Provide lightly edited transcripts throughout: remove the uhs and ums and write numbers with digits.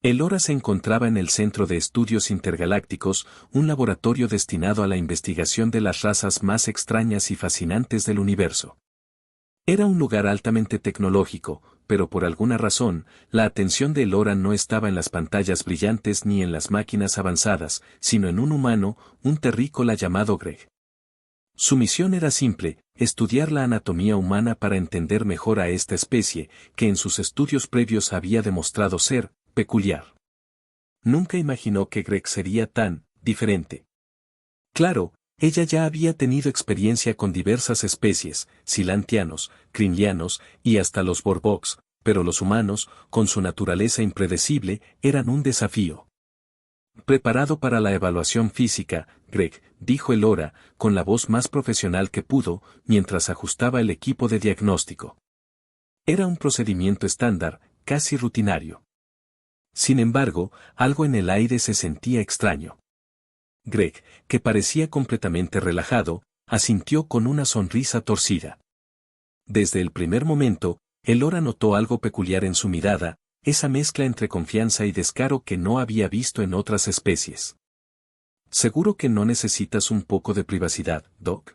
Elora se encontraba en el Centro de Estudios Intergalácticos, un laboratorio destinado a la investigación de las razas más extrañas y fascinantes del universo. Era un lugar altamente tecnológico, pero por alguna razón, la atención de Elora no estaba en las pantallas brillantes ni en las máquinas avanzadas, sino en un humano, un terrícola llamado Greg. Su misión era simple, estudiar la anatomía humana para entender mejor a esta especie, que en sus estudios previos había demostrado ser peculiar. Nunca imaginó que Greg sería tan diferente. Claro, ella ya había tenido experiencia con diversas especies, silantianos, crinlianos y hasta los borboks, pero los humanos, con su naturaleza impredecible, eran un desafío. Preparado para la evaluación física, Greg, dijo Elora, con la voz más profesional que pudo, mientras ajustaba el equipo de diagnóstico. Era un procedimiento estándar, casi rutinario. Sin embargo, algo en el aire se sentía extraño. Greg, que parecía completamente relajado, asintió con una sonrisa torcida. Desde el primer momento, Elora notó algo peculiar en su mirada, esa mezcla entre confianza y descaro que no había visto en otras especies. ¿Seguro que no necesitas un poco de privacidad, Doc?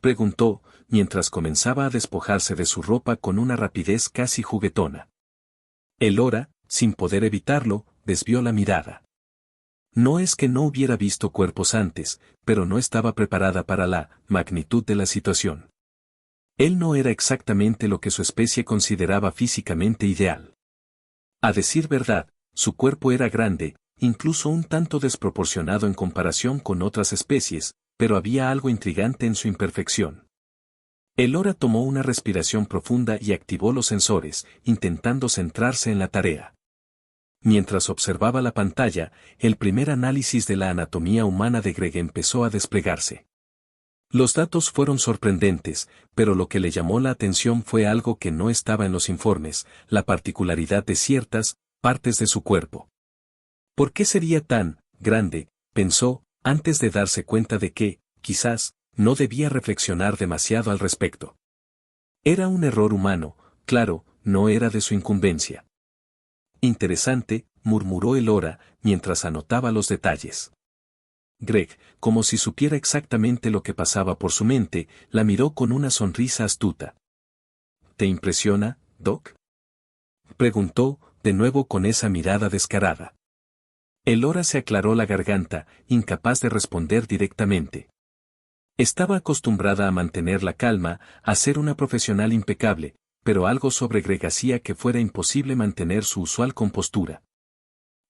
Preguntó, mientras comenzaba a despojarse de su ropa con una rapidez casi juguetona. Elora, sin poder evitarlo, desvió la mirada. No es que no hubiera visto cuerpos antes, pero no estaba preparada para la magnitud de la situación. Él no era exactamente lo que su especie consideraba físicamente ideal. A decir verdad, su cuerpo era grande, incluso un tanto desproporcionado en comparación con otras especies, pero había algo intrigante en su imperfección. Elora tomó una respiración profunda y activó los sensores, intentando centrarse en la tarea. Mientras observaba la pantalla, el primer análisis de la anatomía humana de Greg empezó a desplegarse. Los datos fueron sorprendentes, pero lo que le llamó la atención fue algo que no estaba en los informes, la particularidad de ciertas partes de su cuerpo. ¿Por qué sería tan grande?, pensó, antes de darse cuenta de que, quizás, no debía reflexionar demasiado al respecto. Era un error humano, claro, no era de su incumbencia. Interesante, murmuró Elora, mientras anotaba los detalles. Greg, como si supiera exactamente lo que pasaba por su mente, la miró con una sonrisa astuta. ¿Te impresiona, Doc? Preguntó, de nuevo con esa mirada descarada. Elora se aclaró la garganta, incapaz de responder directamente. Estaba acostumbrada a mantener la calma, a ser una profesional impecable, pero algo sobre Greg hacía que fuera imposible mantener su usual compostura.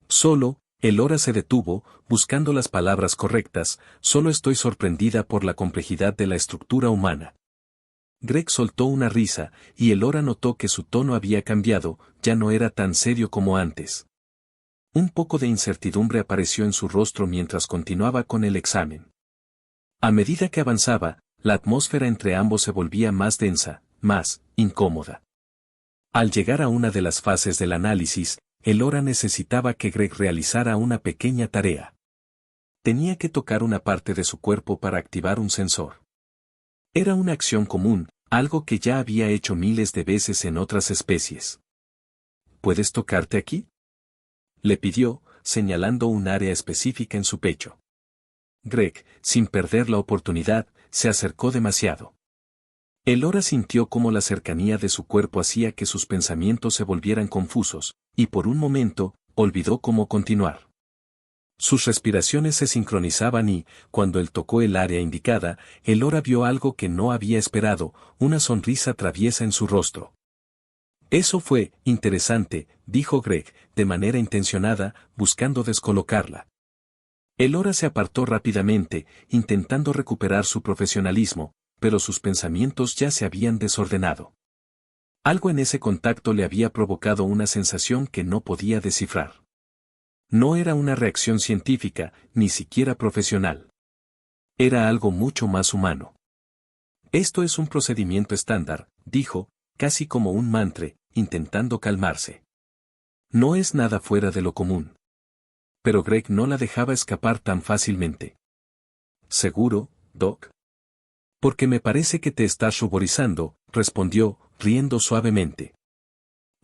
Solo, Elora se detuvo, buscando las palabras correctas, solo estoy sorprendida por la complejidad de la estructura humana. Greg soltó una risa, y Elora notó que su tono había cambiado, ya no era tan serio como antes. Un poco de incertidumbre apareció en su rostro mientras continuaba con el examen. A medida que avanzaba, la atmósfera entre ambos se volvía más densa, más incómoda. Al llegar a una de las fases del análisis, Elora necesitaba que Greg realizara una pequeña tarea. Tenía que tocar una parte de su cuerpo para activar un sensor. Era una acción común, algo que ya había hecho miles de veces en otras especies. ¿Puedes tocarte aquí?, le pidió, señalando un área específica en su pecho. Greg, sin perder la oportunidad, se acercó demasiado. Elora sintió cómo la cercanía de su cuerpo hacía que sus pensamientos se volvieran confusos, y por un momento, olvidó cómo continuar. Sus respiraciones se sincronizaban y, cuando él tocó el área indicada, Elora vio algo que no había esperado, una sonrisa traviesa en su rostro. Eso fue interesante, dijo Greg, de manera intencionada, buscando descolocarla. Elora se apartó rápidamente, intentando recuperar su profesionalismo, pero sus pensamientos ya se habían desordenado. Algo en ese contacto le había provocado una sensación que no podía descifrar. No era una reacción científica, ni siquiera profesional. Era algo mucho más humano. Esto es un procedimiento estándar, dijo, casi como un mantra, intentando calmarse. No es nada fuera de lo común. Pero Greg no la dejaba escapar tan fácilmente. ¿Seguro, Doc? Porque me parece que te estás ruborizando, respondió, riendo suavemente.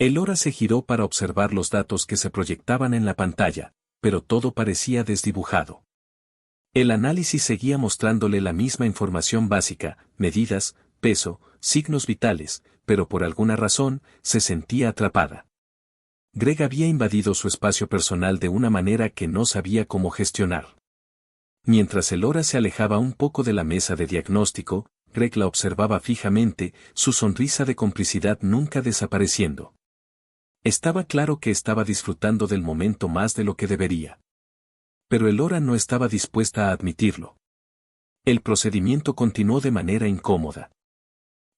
Elora se giró para observar los datos que se proyectaban en la pantalla, pero todo parecía desdibujado. El análisis seguía mostrándole la misma información básica, medidas, peso, signos vitales, pero por alguna razón, se sentía atrapada. Greg había invadido su espacio personal de una manera que no sabía cómo gestionar. Mientras Elora se alejaba un poco de la mesa de diagnóstico, Greg la observaba fijamente, su sonrisa de complicidad nunca desapareciendo. Estaba claro que estaba disfrutando del momento más de lo que debería. Pero Elora no estaba dispuesta a admitirlo. El procedimiento continuó de manera incómoda.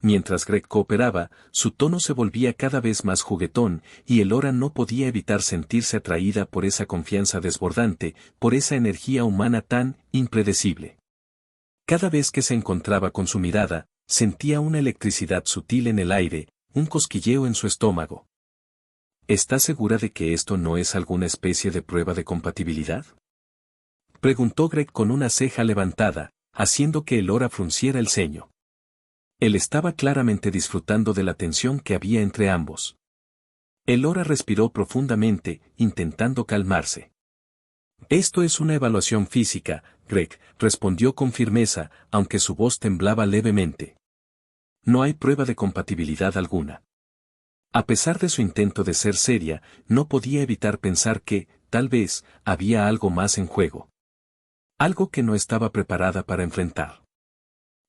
Mientras Greg cooperaba, su tono se volvía cada vez más juguetón, y Elora no podía evitar sentirse atraída por esa confianza desbordante, por esa energía humana tan impredecible. Cada vez que se encontraba con su mirada, sentía una electricidad sutil en el aire, un cosquilleo en su estómago. ¿Estás segura de que esto no es alguna especie de prueba de compatibilidad?, preguntó Greg con una ceja levantada, haciendo que Elora frunciera el ceño. Él estaba claramente disfrutando de la tensión que había entre ambos. Elora respiró profundamente, intentando calmarse. Esto es una evaluación física, Greg, respondió con firmeza, aunque su voz temblaba levemente. No hay prueba de compatibilidad alguna. A pesar de su intento de ser seria, no podía evitar pensar que, tal vez, había algo más en juego. Algo que no estaba preparada para enfrentar.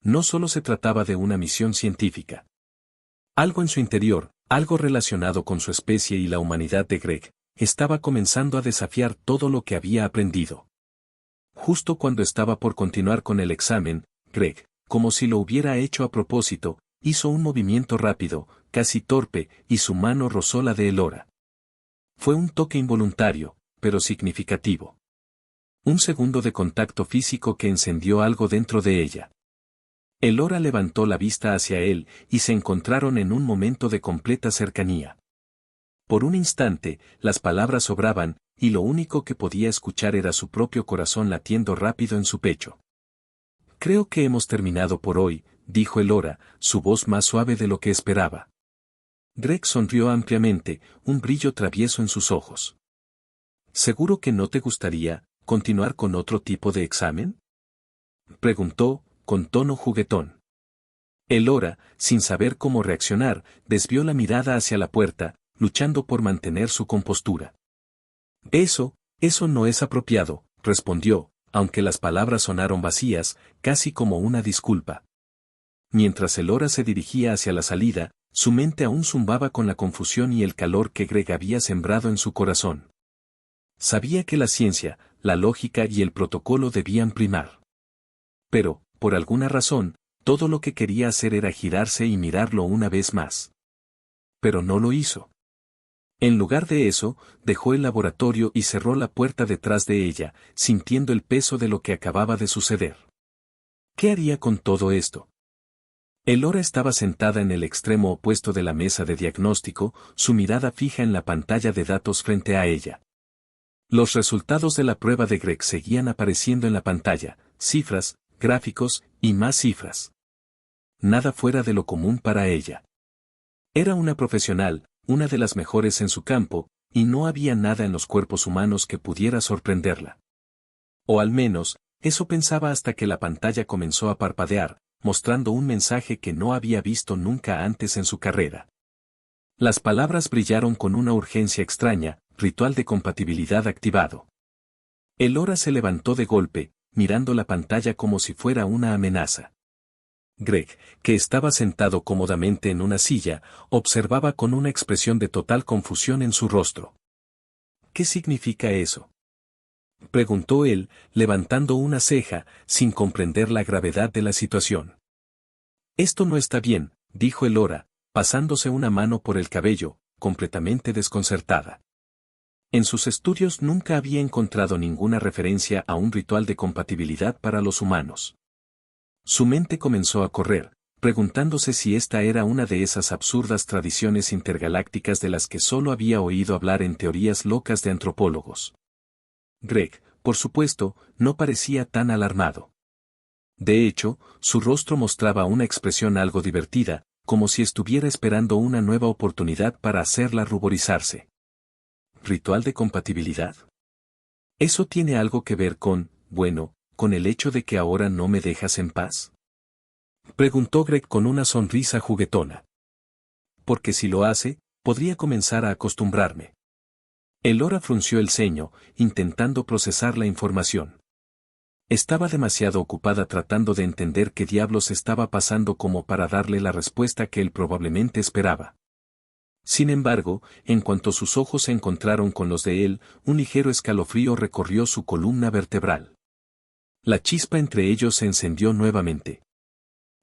No solo se trataba de una misión científica. Algo en su interior, algo relacionado con su especie y la humanidad de Greg, estaba comenzando a desafiar todo lo que había aprendido. Justo cuando estaba por continuar con el examen, Greg, como si lo hubiera hecho a propósito, hizo un movimiento rápido, casi torpe, y su mano rozó la de Elora. Fue un toque involuntario, pero significativo. Un segundo de contacto físico que encendió algo dentro de ella. Elora levantó la vista hacia él, y se encontraron en un momento de completa cercanía. Por un instante, las palabras sobraban, y lo único que podía escuchar era su propio corazón latiendo rápido en su pecho. Creo que hemos terminado por hoy, dijo Elora, su voz más suave de lo que esperaba. Greg sonrió ampliamente, un brillo travieso en sus ojos. ¿Seguro que no te gustaría continuar con otro tipo de examen?, preguntó, con tono juguetón. Elora, sin saber cómo reaccionar, desvió la mirada hacia la puerta, luchando por mantener su compostura. Eso no es apropiado, respondió, aunque las palabras sonaron vacías, casi como una disculpa. Mientras Elora se dirigía hacia la salida, su mente aún zumbaba con la confusión y el calor que Greg había sembrado en su corazón. Sabía que la ciencia, la lógica y el protocolo debían primar. Pero, por alguna razón, todo lo que quería hacer era girarse y mirarlo una vez más. Pero no lo hizo. En lugar de eso, dejó el laboratorio y cerró la puerta detrás de ella, sintiendo el peso de lo que acababa de suceder. ¿Qué haría con todo esto? Elora estaba sentada en el extremo opuesto de la mesa de diagnóstico, su mirada fija en la pantalla de datos frente a ella. Los resultados de la prueba de Greg seguían apareciendo en la pantalla, cifras, gráficos, y más cifras. Nada fuera de lo común para ella. Era una profesional, una de las mejores en su campo, y no había nada en los cuerpos humanos que pudiera sorprenderla. O al menos, eso pensaba hasta que la pantalla comenzó a parpadear, mostrando un mensaje que no había visto nunca antes en su carrera. Las palabras brillaron con una urgencia extraña, ritual de compatibilidad activado. Elora se levantó de golpe, mirando la pantalla como si fuera una amenaza. Greg, que estaba sentado cómodamente en una silla, observaba con una expresión de total confusión en su rostro. ¿Qué significa eso?, preguntó él, levantando una ceja, sin comprender la gravedad de la situación. Esto no está bien, dijo Elora, pasándose una mano por el cabello, completamente desconcertada. En sus estudios nunca había encontrado ninguna referencia a un ritual de compatibilidad para los humanos. Su mente comenzó a correr, preguntándose si esta era una de esas absurdas tradiciones intergalácticas de las que solo había oído hablar en teorías locas de antropólogos. Greg, por supuesto, no parecía tan alarmado. De hecho, su rostro mostraba una expresión algo divertida, como si estuviera esperando una nueva oportunidad para hacerla ruborizarse. ¿Ritual de compatibilidad? ¿Eso tiene algo que ver con el hecho de que ahora no me dejas en paz? Preguntó Greg con una sonrisa juguetona. Porque si lo hace, podría comenzar a acostumbrarme. Elora frunció el ceño, intentando procesar la información. Estaba demasiado ocupada tratando de entender qué diablos estaba pasando como para darle la respuesta que él probablemente esperaba. Sin embargo, en cuanto sus ojos se encontraron con los de él, un ligero escalofrío recorrió su columna vertebral. La chispa entre ellos se encendió nuevamente.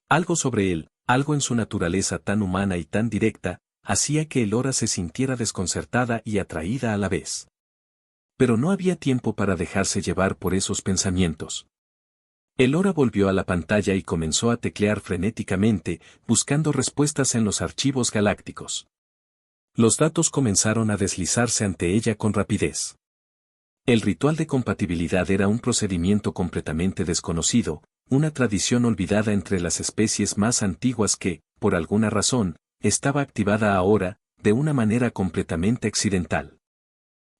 Algo sobre él, algo en su naturaleza tan humana y tan directa, hacía que Elora se sintiera desconcertada y atraída a la vez. Pero no había tiempo para dejarse llevar por esos pensamientos. Elora volvió a la pantalla y comenzó a teclear frenéticamente, buscando respuestas en los archivos galácticos. Los datos comenzaron a deslizarse ante ella con rapidez. El ritual de compatibilidad era un procedimiento completamente desconocido, una tradición olvidada entre las especies más antiguas que, por alguna razón, estaba activada ahora, de una manera completamente accidental.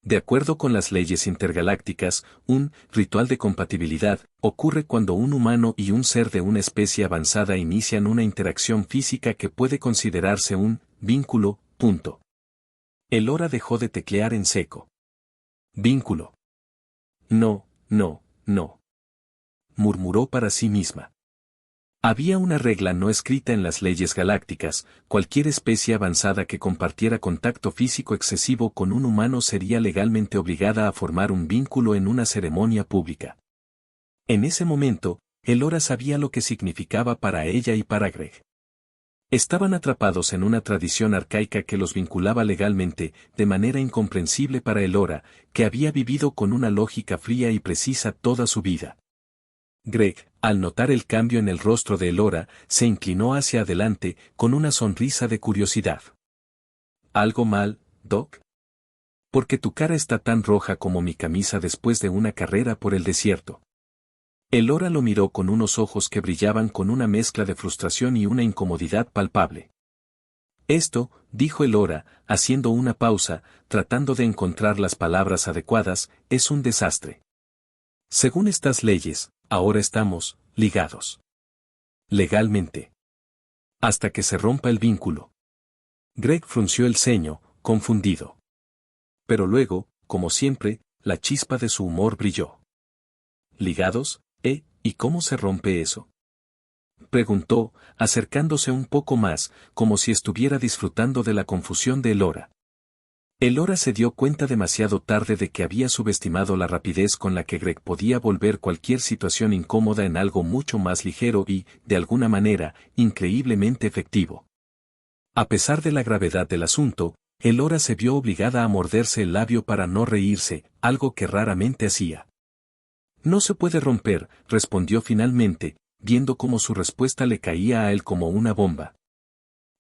De acuerdo con las leyes intergalácticas, un ritual de compatibilidad ocurre cuando un humano y un ser de una especie avanzada inician una interacción física que puede considerarse un vínculo. Elora dejó de teclear en seco. Vínculo. No, no, no. Murmuró para sí misma. Había una regla no escrita en las leyes galácticas: cualquier especie avanzada que compartiera contacto físico excesivo con un humano sería legalmente obligada a formar un vínculo en una ceremonia pública. En ese momento, Elora sabía lo que significaba para ella y para Greg. Estaban atrapados en una tradición arcaica que los vinculaba legalmente, de manera incomprensible para Elora, que había vivido con una lógica fría y precisa toda su vida. Greg, al notar el cambio en el rostro de Elora, se inclinó hacia adelante, con una sonrisa de curiosidad. ¿Algo mal, Doc? Porque tu cara está tan roja como mi camisa después de una carrera por el desierto. Elora lo miró con unos ojos que brillaban con una mezcla de frustración y una incomodidad palpable. Esto, dijo Elora, haciendo una pausa, tratando de encontrar las palabras adecuadas, es un desastre. Según estas leyes, ahora estamos ligados. Legalmente. Hasta que se rompa el vínculo. Greg frunció el ceño, confundido. Pero luego, como siempre, la chispa de su humor brilló. ¿Ligados? ¿Y cómo se rompe eso? Preguntó, acercándose un poco más, como si estuviera disfrutando de la confusión de Elora. Elora se dio cuenta demasiado tarde de que había subestimado la rapidez con la que Greg podía volver cualquier situación incómoda en algo mucho más ligero y, de alguna manera, increíblemente efectivo. A pesar de la gravedad del asunto, Elora se vio obligada a morderse el labio para no reírse, algo que raramente hacía. No se puede romper, respondió finalmente, viendo cómo su respuesta le caía a él como una bomba.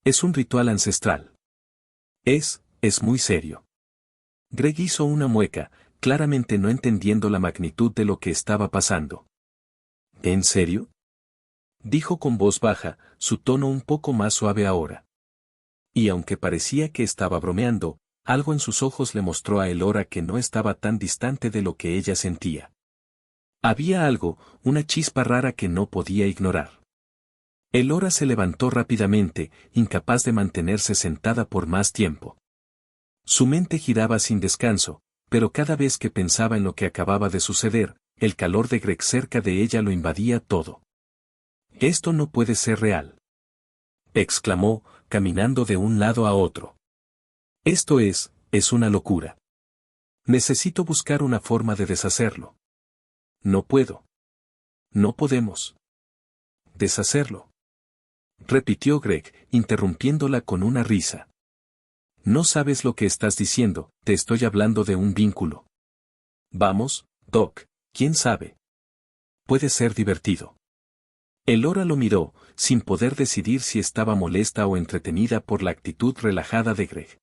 Es un ritual ancestral. Es muy serio. Greg hizo una mueca, claramente no entendiendo la magnitud de lo que estaba pasando. ¿En serio? Dijo con voz baja, su tono un poco más suave ahora. Y aunque parecía que estaba bromeando, algo en sus ojos le mostró a Elora que no estaba tan distante de lo que ella sentía. Había algo, una chispa rara que no podía ignorar. Elora se levantó rápidamente, incapaz de mantenerse sentada por más tiempo. Su mente giraba sin descanso, pero cada vez que pensaba en lo que acababa de suceder, el calor de Greg cerca de ella lo invadía todo. «Esto no puede ser real», exclamó, caminando de un lado a otro. «Esto es una locura. Necesito buscar una forma de deshacerlo. No puedo. No podemos deshacerlo», repitió Greg, interrumpiéndola con una risa. «No sabes lo que estás diciendo, te estoy hablando de un vínculo. Vamos, Doc, quién sabe. Puede ser divertido». Elora lo miró, sin poder decidir si estaba molesta o entretenida por la actitud relajada de Greg.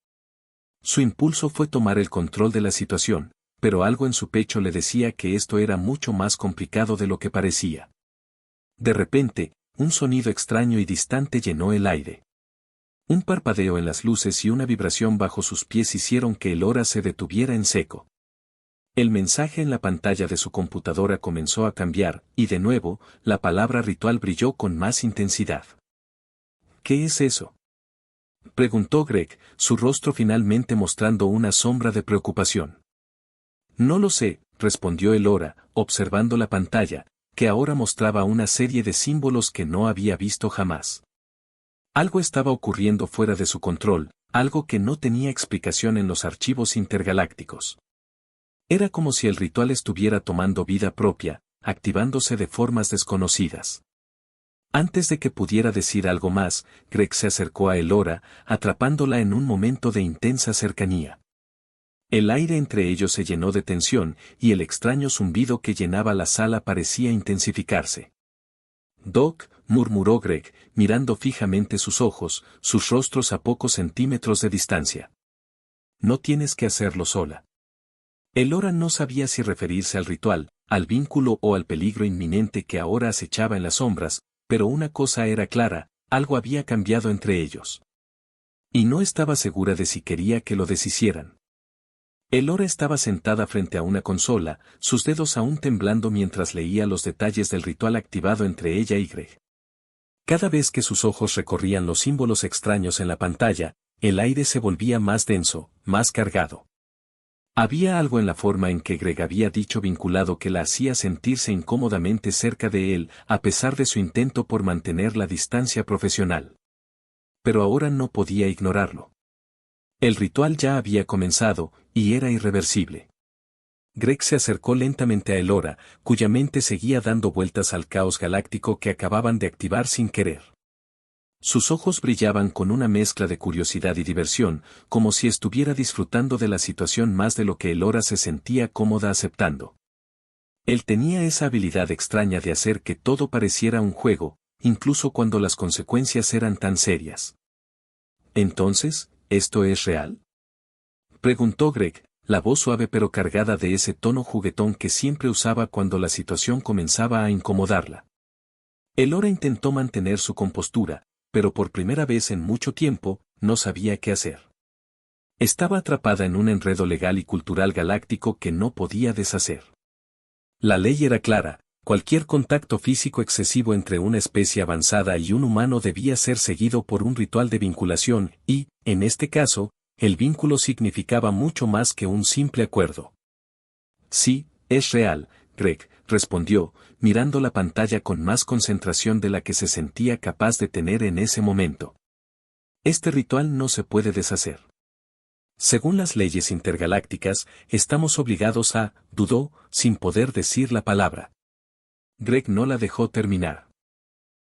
Su impulso fue tomar el control de la situación, pero algo en su pecho le decía que esto era mucho más complicado de lo que parecía. De repente, un sonido extraño y distante llenó el aire. Un parpadeo en las luces y una vibración bajo sus pies hicieron que Elora se detuviera en seco. El mensaje en la pantalla de su computadora comenzó a cambiar, y de nuevo, la palabra ritual brilló con más intensidad. ¿Qué es eso?, preguntó Greg, su rostro finalmente mostrando una sombra de preocupación. No lo sé, respondió Elora, observando la pantalla, que ahora mostraba una serie de símbolos que no había visto jamás. Algo estaba ocurriendo fuera de su control, algo que no tenía explicación en los archivos intergalácticos. Era como si el ritual estuviera tomando vida propia, activándose de formas desconocidas. Antes de que pudiera decir algo más, Greg se acercó a Elora, atrapándola en un momento de intensa cercanía. El aire entre ellos se llenó de tensión, y el extraño zumbido que llenaba la sala parecía intensificarse. «Doc», murmuró Greg, mirando fijamente sus ojos, sus rostros a pocos centímetros de distancia. «No tienes que hacerlo sola». Elora no sabía si referirse al ritual, al vínculo o al peligro inminente que ahora acechaba en las sombras, pero una cosa era clara, algo había cambiado entre ellos. Y no estaba segura de si quería que lo deshicieran. Elora estaba sentada frente a una consola, sus dedos aún temblando mientras leía los detalles del ritual activado entre ella y Greg. Cada vez que sus ojos recorrían los símbolos extraños en la pantalla, el aire se volvía más denso, más cargado. Había algo en la forma en que Greg había dicho vinculado que la hacía sentirse incómodamente cerca de él, a pesar de su intento por mantener la distancia profesional. Pero ahora no podía ignorarlo. El ritual ya había comenzado, y era irreversible. Greg se acercó lentamente a Elora, cuya mente seguía dando vueltas al caos galáctico que acababan de activar sin querer. Sus ojos brillaban con una mezcla de curiosidad y diversión, como si estuviera disfrutando de la situación más de lo que Elora se sentía cómoda aceptando. Él tenía esa habilidad extraña de hacer que todo pareciera un juego, incluso cuando las consecuencias eran tan serias. «Entonces, ¿esto es real?», preguntó Greg, la voz suave pero cargada de ese tono juguetón que siempre usaba cuando la situación comenzaba a incomodarla. Elora intentó mantener su compostura, pero por primera vez en mucho tiempo, no sabía qué hacer. Estaba atrapada en un enredo legal y cultural galáctico que no podía deshacer. La ley era clara, cualquier contacto físico excesivo entre una especie avanzada y un humano debía ser seguido por un ritual de vinculación y, en este caso, el vínculo significaba mucho más que un simple acuerdo. «Sí, es real», Greg respondió, mirando la pantalla con más concentración de la que se sentía capaz de tener en ese momento. «Este ritual no se puede deshacer. Según las leyes intergalácticas, estamos obligados a», dudó, sin poder decir la palabra. Greg no la dejó terminar.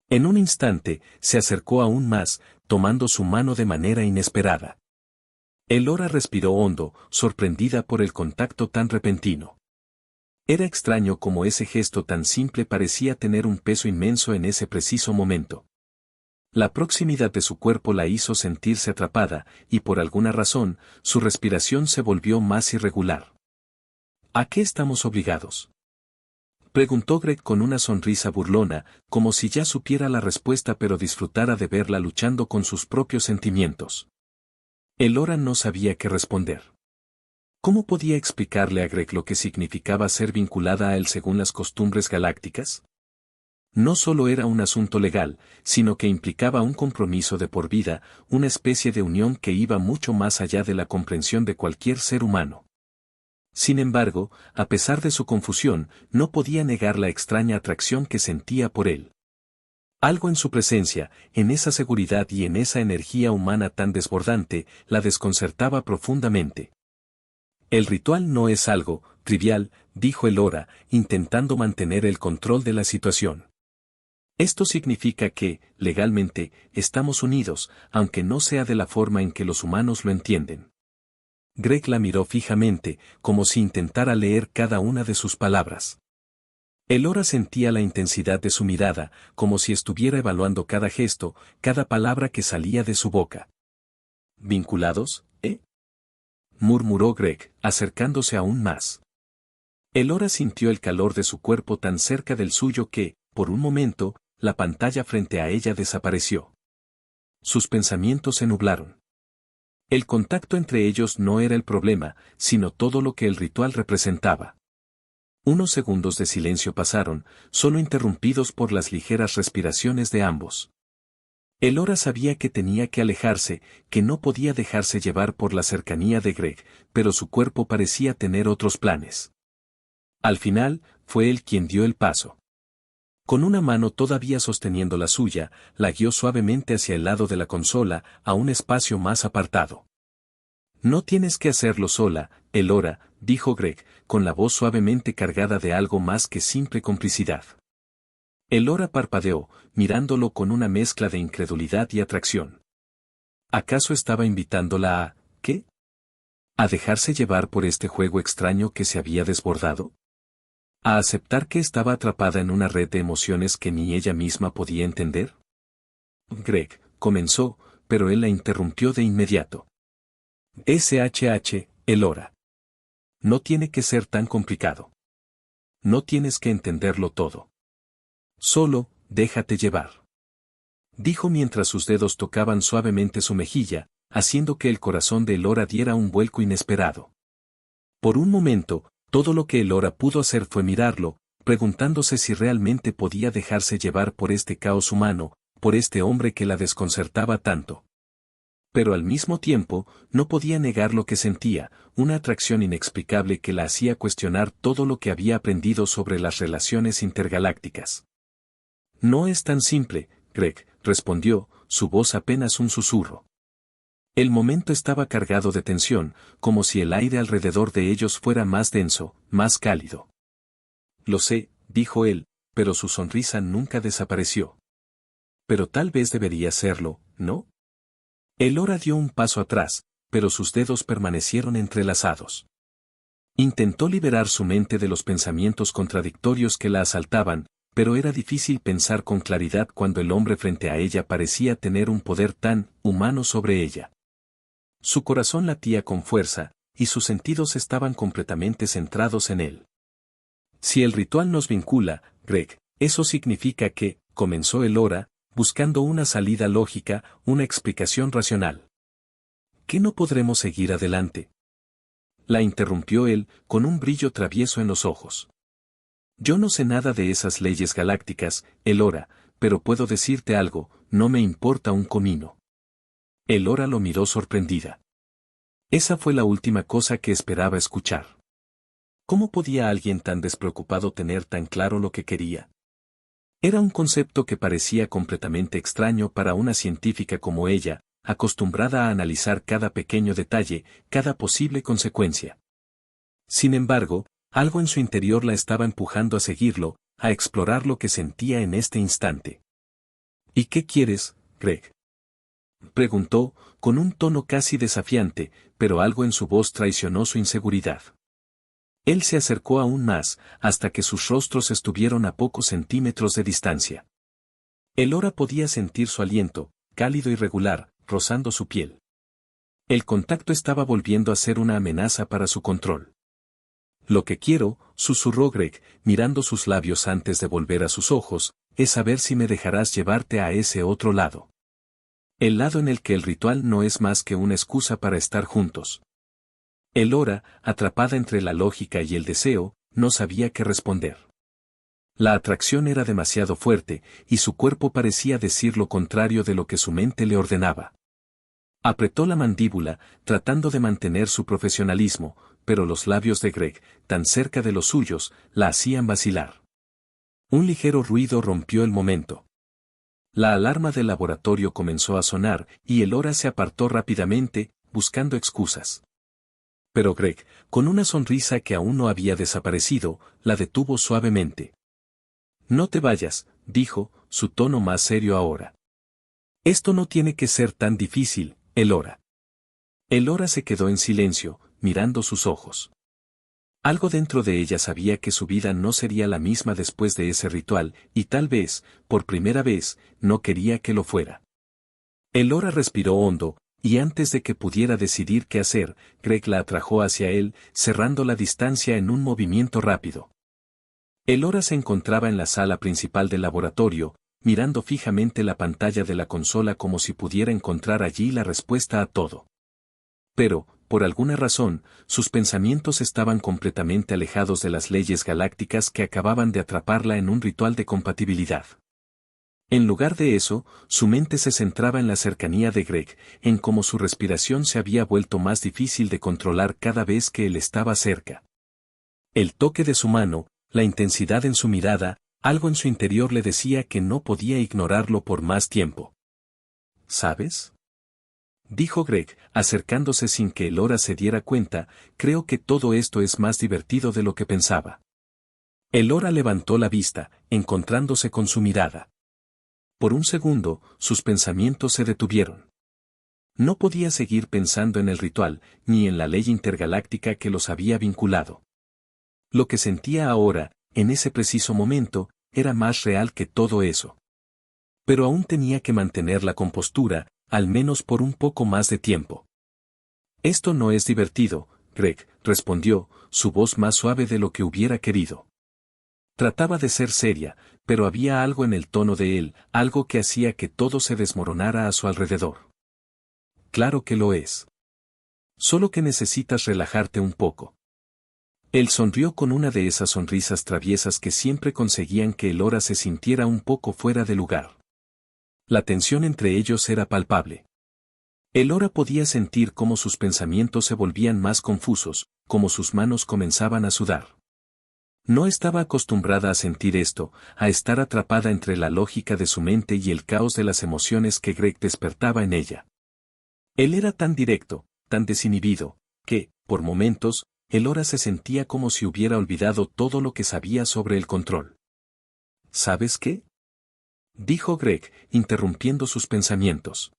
En un instante, se acercó aún más, tomando su mano de manera inesperada. Elora respiró hondo, sorprendida por el contacto tan repentino. Era extraño cómo ese gesto tan simple parecía tener un peso inmenso en ese preciso momento. La proximidad de su cuerpo la hizo sentirse atrapada, y por alguna razón, su respiración se volvió más irregular. «¿A qué estamos obligados?», preguntó Greg con una sonrisa burlona, como si ya supiera la respuesta pero disfrutara de verla luchando con sus propios sentimientos. Elora no sabía qué responder. ¿Cómo podía explicarle a Greg lo que significaba ser vinculada a él según las costumbres galácticas? No solo era un asunto legal, sino que implicaba un compromiso de por vida, una especie de unión que iba mucho más allá de la comprensión de cualquier ser humano. Sin embargo, a pesar de su confusión, no podía negar la extraña atracción que sentía por él. Algo en su presencia, en esa seguridad y en esa energía humana tan desbordante, la desconcertaba profundamente. «El ritual no es algo trivial», dijo Elora, intentando mantener el control de la situación. «Esto significa que, legalmente, estamos unidos, aunque no sea de la forma en que los humanos lo entienden». Greg la miró fijamente, como si intentara leer cada una de sus palabras. Elora sentía la intensidad de su mirada, como si estuviera evaluando cada gesto, cada palabra que salía de su boca. «¿Vinculados, murmuró Greg, acercándose aún más. Elora sintió el calor de su cuerpo tan cerca del suyo que, por un momento, la pantalla frente a ella desapareció. Sus pensamientos se nublaron. El contacto entre ellos no era el problema, sino todo lo que el ritual representaba. Unos segundos de silencio pasaron, solo interrumpidos por las ligeras respiraciones de ambos. Elora sabía que tenía que alejarse, que no podía dejarse llevar por la cercanía de Greg, pero su cuerpo parecía tener otros planes. Al final, fue él quien dio el paso. Con una mano todavía sosteniendo la suya, la guió suavemente hacia el lado de la consola, a un espacio más apartado. No tienes que hacerlo sola, Elora, dijo Greg, con la voz suavemente cargada de algo más que simple complicidad. Elora parpadeó, mirándolo con una mezcla de incredulidad y atracción. ¿Acaso estaba invitándola a, qué? ¿A dejarse llevar por este juego extraño que se había desbordado? ¿A aceptar que estaba atrapada en una red de emociones que ni ella misma podía entender? Greg comenzó, pero él la interrumpió de inmediato. Elora. No tiene que ser tan complicado. No tienes que entenderlo todo. Solo, déjate llevar. Dijo mientras sus dedos tocaban suavemente su mejilla, haciendo que el corazón de Elora diera un vuelco inesperado. Por un momento, todo lo que Elora pudo hacer fue mirarlo, preguntándose si realmente podía dejarse llevar por este caos humano, por este hombre que la desconcertaba tanto. Pero al mismo tiempo, no podía negar lo que sentía, una atracción inexplicable que la hacía cuestionar todo lo que había aprendido sobre las relaciones intergalácticas. No es tan simple, Greg, respondió, su voz apenas un susurro. El momento estaba cargado de tensión, como si el aire alrededor de ellos fuera más denso, más cálido. Lo sé, dijo él, pero su sonrisa nunca desapareció. Pero tal vez debería serlo, ¿no? Elora dio un paso atrás, pero sus dedos permanecieron entrelazados. Intentó liberar su mente de los pensamientos contradictorios que la asaltaban, pero era difícil pensar con claridad cuando el hombre frente a ella parecía tener un poder tan humano sobre ella. Su corazón latía con fuerza, y sus sentidos estaban completamente centrados en él. Si el ritual nos vincula, Greg, eso significa que, comenzó Elora, buscando una salida lógica, una explicación racional. ¿Qué no podremos seguir adelante? La interrumpió él, con un brillo travieso en los ojos. Yo no sé nada de esas leyes galácticas, Elora, pero puedo decirte algo, no me importa un comino. Elora lo miró sorprendida. Esa fue la última cosa que esperaba escuchar. ¿Cómo podía alguien tan despreocupado tener tan claro lo que quería? Era un concepto que parecía completamente extraño para una científica como ella, acostumbrada a analizar cada pequeño detalle, cada posible consecuencia. Sin embargo, algo en su interior la estaba empujando a seguirlo, a explorar lo que sentía en este instante. ¿Y qué quieres, Greg? Preguntó, con un tono casi desafiante, pero algo en su voz traicionó su inseguridad. Él se acercó aún más, hasta que sus rostros estuvieron a pocos centímetros de distancia. Elora podía sentir su aliento, cálido y regular, rozando su piel. El contacto estaba volviendo a ser una amenaza para su control. Lo que quiero, susurró Greg, mirando sus labios antes de volver a sus ojos, es saber si me dejarás llevarte a ese otro lado. El lado en el que el ritual no es más que una excusa para estar juntos. Elora, atrapada entre la lógica y el deseo, no sabía qué responder. La atracción era demasiado fuerte, y su cuerpo parecía decir lo contrario de lo que su mente le ordenaba. Apretó la mandíbula, tratando de mantener su profesionalismo, pero los labios de Greg, tan cerca de los suyos, la hacían vacilar. Un ligero ruido rompió el momento. La alarma del laboratorio comenzó a sonar, y Elora se apartó rápidamente, buscando excusas. Pero Greg, con una sonrisa que aún no había desaparecido, la detuvo suavemente. No te vayas, dijo, su tono más serio ahora. Esto no tiene que ser tan difícil, Elora. Elora se quedó en silencio, mirando sus ojos. Algo dentro de ella sabía que su vida no sería la misma después de ese ritual, y tal vez, por primera vez, no quería que lo fuera. Elora respiró hondo, y antes de que pudiera decidir qué hacer, Greg la atrajo hacia él, cerrando la distancia en un movimiento rápido. Elora se encontraba en la sala principal del laboratorio, mirando fijamente la pantalla de la consola como si pudiera encontrar allí la respuesta a todo. Pero, por alguna razón, sus pensamientos estaban completamente alejados de las leyes galácticas que acababan de atraparla en un ritual de compatibilidad. En lugar de eso, su mente se centraba en la cercanía de Greg, en cómo su respiración se había vuelto más difícil de controlar cada vez que él estaba cerca. El toque de su mano, la intensidad en su mirada, algo en su interior le decía que no podía ignorarlo por más tiempo. ¿Sabes?, dijo Greg, acercándose sin que Elora se diera cuenta, creo que todo esto es más divertido de lo que pensaba. Elora levantó la vista, encontrándose con su mirada. Por un segundo, sus pensamientos se detuvieron. No podía seguir pensando en el ritual, ni en la ley intergaláctica que los había vinculado. Lo que sentía ahora, en ese preciso momento, era más real que todo eso. Pero aún tenía que mantener la compostura, al menos por un poco más de tiempo. Esto no es divertido, Greg, respondió, su voz más suave de lo que hubiera querido. Trataba de ser seria, pero había algo en el tono de él, algo que hacía que todo se desmoronara a su alrededor. Claro que lo es. Solo que necesitas relajarte un poco. Él sonrió con una de esas sonrisas traviesas que siempre conseguían que Elora se sintiera un poco fuera de lugar. La tensión entre ellos era palpable. Elora podía sentir cómo sus pensamientos se volvían más confusos, cómo sus manos comenzaban a sudar. No estaba acostumbrada a sentir esto, a estar atrapada entre la lógica de su mente y el caos de las emociones que Greg despertaba en ella. Él era tan directo, tan desinhibido, que, por momentos, Elora se sentía como si hubiera olvidado todo lo que sabía sobre el control. ¿Sabes qué?, dijo Greg, interrumpiendo sus pensamientos.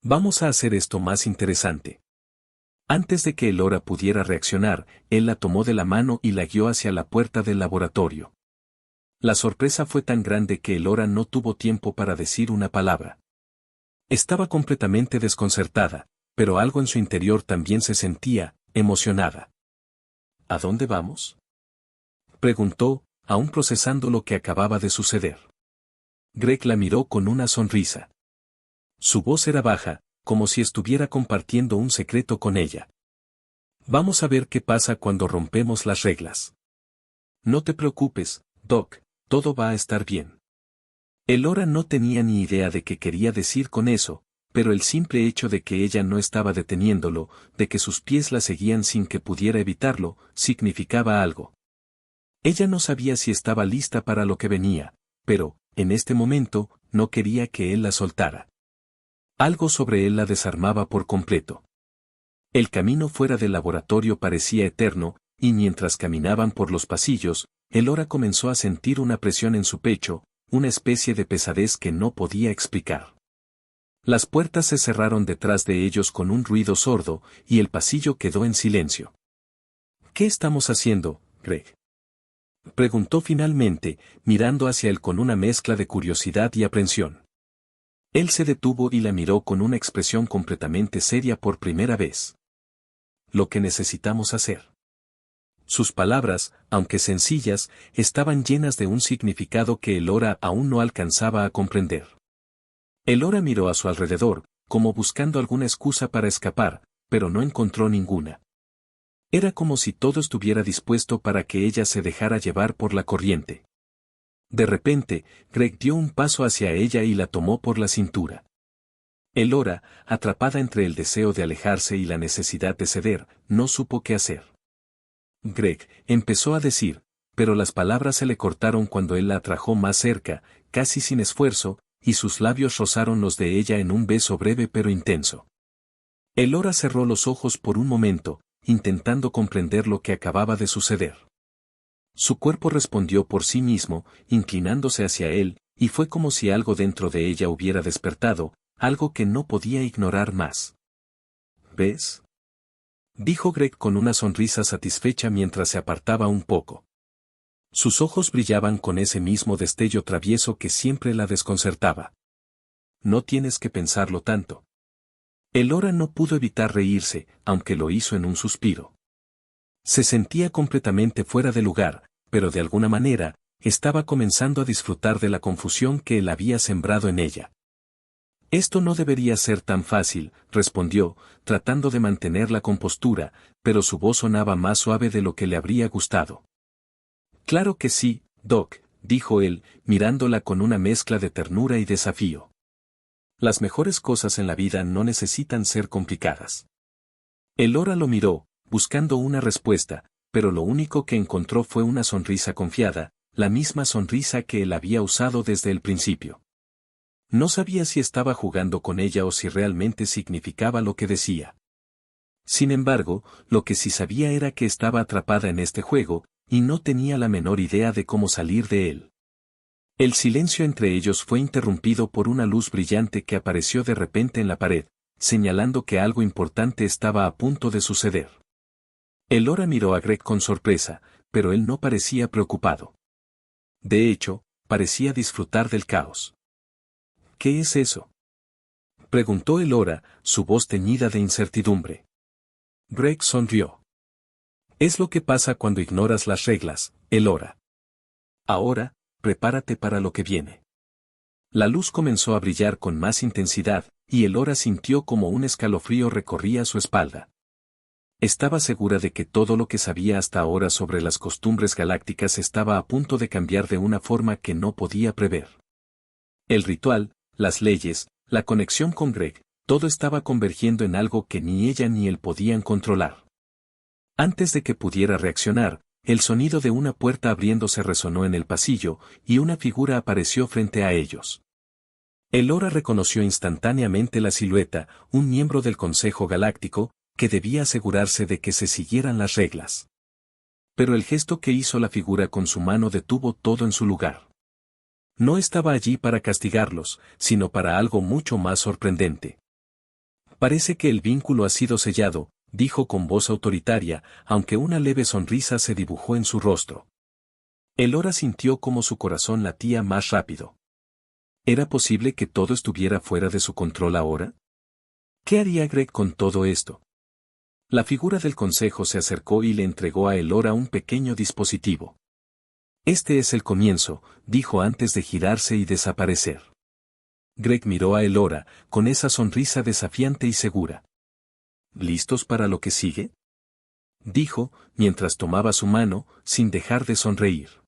Vamos a hacer esto más interesante. Antes de que Elora pudiera reaccionar, él la tomó de la mano y la guió hacia la puerta del laboratorio. La sorpresa fue tan grande que Elora no tuvo tiempo para decir una palabra. Estaba completamente desconcertada, pero algo en su interior también se sentía emocionada. ¿A dónde vamos?, preguntó, aún procesando lo que acababa de suceder. Greg la miró con una sonrisa. Su voz era baja, como si estuviera compartiendo un secreto con ella. Vamos a ver qué pasa cuando rompemos las reglas. No te preocupes, Doc, todo va a estar bien. Elora no tenía ni idea de qué quería decir con eso, pero el simple hecho de que ella no estaba deteniéndolo, de que sus pies la seguían sin que pudiera evitarlo, significaba algo. Ella no sabía si estaba lista para lo que venía, pero, en este momento, no quería que él la soltara. Algo sobre él la desarmaba por completo. El camino fuera del laboratorio parecía eterno, y mientras caminaban por los pasillos, Elora comenzó a sentir una presión en su pecho, una especie de pesadez que no podía explicar. Las puertas se cerraron detrás de ellos con un ruido sordo, y el pasillo quedó en silencio. ¿Qué estamos haciendo, Greg?, preguntó finalmente, mirando hacia él con una mezcla de curiosidad y aprensión. Él se detuvo y la miró con una expresión completamente seria por primera vez. Lo que necesitamos hacer. Sus palabras, aunque sencillas, estaban llenas de un significado que Elora aún no alcanzaba a comprender. Elora miró a su alrededor, como buscando alguna excusa para escapar, pero no encontró ninguna. Era como si todo estuviera dispuesto para que ella se dejara llevar por la corriente. De repente, Greg dio un paso hacia ella y la tomó por la cintura. Elora, atrapada entre el deseo de alejarse y la necesidad de ceder, no supo qué hacer. Greg, empezó a decir, pero las palabras se le cortaron cuando él la atrajo más cerca, casi sin esfuerzo, y sus labios rozaron los de ella en un beso breve pero intenso. Elora cerró los ojos por un momento, intentando comprender lo que acababa de suceder. Su cuerpo respondió por sí mismo, inclinándose hacia él, y fue como si algo dentro de ella hubiera despertado, algo que no podía ignorar más. ¿Ves?, dijo Greg con una sonrisa satisfecha mientras se apartaba un poco. Sus ojos brillaban con ese mismo destello travieso que siempre la desconcertaba. No tienes que pensarlo tanto. Elora no pudo evitar reírse, aunque lo hizo en un suspiro. Se sentía completamente fuera de lugar, pero de alguna manera, estaba comenzando a disfrutar de la confusión que él había sembrado en ella. Esto no debería ser tan fácil, respondió, tratando de mantener la compostura, pero su voz sonaba más suave de lo que le habría gustado. Claro que sí, Doc, dijo él, mirándola con una mezcla de ternura y desafío. Las mejores cosas en la vida no necesitan ser complicadas. Elora lo miró, buscando una respuesta, pero lo único que encontró fue una sonrisa confiada, la misma sonrisa que él había usado desde el principio. No sabía si estaba jugando con ella o si realmente significaba lo que decía. Sin embargo, lo que sí sabía era que estaba atrapada en este juego, y no tenía la menor idea de cómo salir de él. El silencio entre ellos fue interrumpido por una luz brillante que apareció de repente en la pared, señalando que algo importante estaba a punto de suceder. Elora miró a Greg con sorpresa, pero él no parecía preocupado. De hecho, parecía disfrutar del caos. ¿Qué es eso?, preguntó Elora, su voz teñida de incertidumbre. Greg sonrió. Es lo que pasa cuando ignoras las reglas, Elora. Ahora, prepárate para lo que viene. La luz comenzó a brillar con más intensidad, y Elora sintió como un escalofrío recorría su espalda. Estaba segura de que todo lo que sabía hasta ahora sobre las costumbres galácticas estaba a punto de cambiar de una forma que no podía prever. El ritual, las leyes, la conexión con Greg, todo estaba convergiendo en algo que ni ella ni él podían controlar. Antes de que pudiera reaccionar, el sonido de una puerta abriéndose resonó en el pasillo, y una figura apareció frente a ellos. Elora reconoció instantáneamente la silueta, un miembro del Consejo Galáctico, que debía asegurarse de que se siguieran las reglas. Pero el gesto que hizo la figura con su mano detuvo todo en su lugar. No estaba allí para castigarlos, sino para algo mucho más sorprendente. Parece que el vínculo ha sido sellado, dijo con voz autoritaria, aunque una leve sonrisa se dibujó en su rostro. Elora sintió como su corazón latía más rápido. ¿Era posible que todo estuviera fuera de su control ahora? ¿Qué haría Greg con todo esto? La figura del consejo se acercó y le entregó a Elora un pequeño dispositivo. Este es el comienzo, dijo antes de girarse y desaparecer. Greg miró a Elora, con esa sonrisa desafiante y segura. ¿Listos para lo que sigue?, dijo, mientras tomaba su mano, sin dejar de sonreír.